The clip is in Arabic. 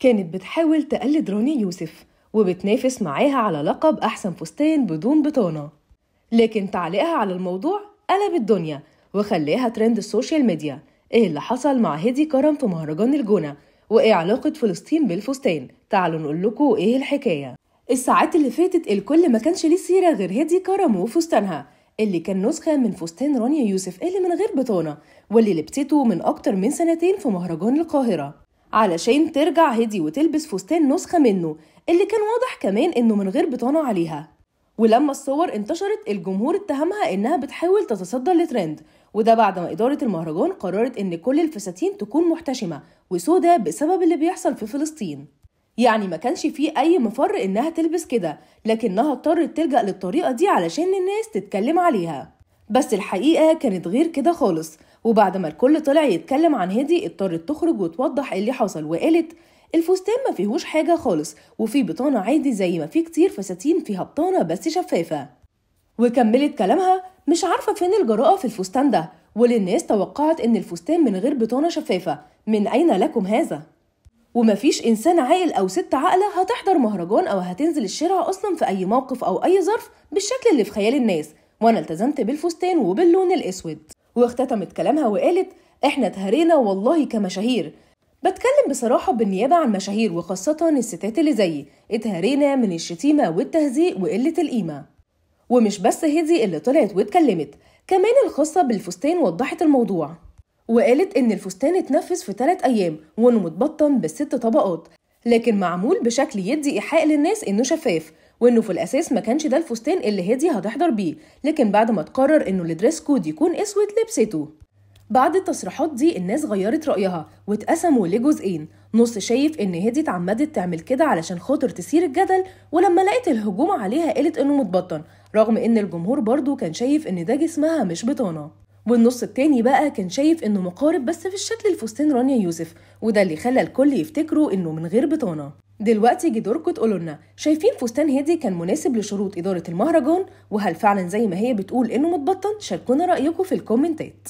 كانت بتحاول تقلد رانيا يوسف وبتنافس معاها على لقب أحسن فستان بدون بطانة. لكن تعليقها على الموضوع قلب الدنيا وخلاها ترند السوشيال ميديا. ايه اللي حصل مع هدي كرم في مهرجان الجونة؟ وايه علاقة فلسطين بالفستان؟ تعالوا نقول لكم ايه الحكاية. الساعات اللي فاتت الكل ما كانش ليه سيرة غير هدي كرم وفستانها اللي كان نسخة من فستان رانيا يوسف اللي من غير بطانة، واللي لبسته من أكتر من سنتين في مهرجان القاهرة علشان ترجع هدي وتلبس فستان نسخة منه اللي كان واضح كمان انه من غير بطانة عليها. ولما الصور انتشرت الجمهور اتهمها انها بتحاول تتصدر لترند، وده بعد ما إدارة المهرجان قررت ان كل الفساتين تكون محتشمة وسودة بسبب اللي بيحصل في فلسطين. يعني ما كانش فيه اي مفر انها تلبس كده، لكنها اضطرت تلجأ للطريقة دي علشان الناس تتكلم عليها. بس الحقيقة كانت غير كده خالص، وبعد ما الكل طلع يتكلم عن هدي اضطرت تخرج وتوضح اللي حصل وقالت الفستان ما فيهوش حاجة خالص، وفي بطانة عادي زي ما في كتير فساتين فيها بطانة بس شفافة. وكملت كلامها مش عارفة فين الجراءة في الفستان ده، وللناس توقعت ان الفستان من غير بطانة شفافة، من اين لكم هذا؟ ومفيش إنسان عاقل أو ست عاقلة هتحضر مهرجان أو هتنزل الشارع أصلا في أي موقف أو أي ظرف بالشكل اللي في خيال الناس، وأنا التزمت بالفستان وباللون الأسود. واختتمت كلامها وقالت إحنا اتهرينا والله كمشاهير، بتكلم بصراحة بالنيابة عن مشاهير وخاصة الستات اللي زيي، اتهرينا من الشتيمة والتهزيء وقلة القيمة. ومش بس هدي اللي طلعت واتكلمت، كمان الخاصة بالفستان وضحت الموضوع وقالت إن الفستان اتنفذ في 3 أيام وإنه متبطن ب6 طبقات، لكن معمول بشكل يدي إيحاء للناس إنه شفاف، وإنه في الأساس ما كانش ده الفستان اللي هدي هتحضر بيه، لكن بعد ما تقرر إنه الدريس كود يكون أسود لبسته. بعد التصريحات دي الناس غيرت رأيها واتقسموا لجزئين، نص شايف إن هدي اتعمدت تعمل كده علشان خاطر تثير الجدل، ولما لقيت الهجوم عليها قالت إنه متبطن، رغم إن الجمهور برضو كان شايف إن ده جسمها مش بطانة. والنص التاني بقى كان شايف انه مقارب بس في الشكل الفستان رانيا يوسف، وده اللي خلى الكل يفتكروا انه من غير بطانة. دلوقتي جدوركم تقولولنا شايفين فستان هدي كان مناسب لشروط إدارة المهرجان؟ وهل فعلا زي ما هي بتقول انه متبطن؟ شاركونا رأيكم في الكومنتات.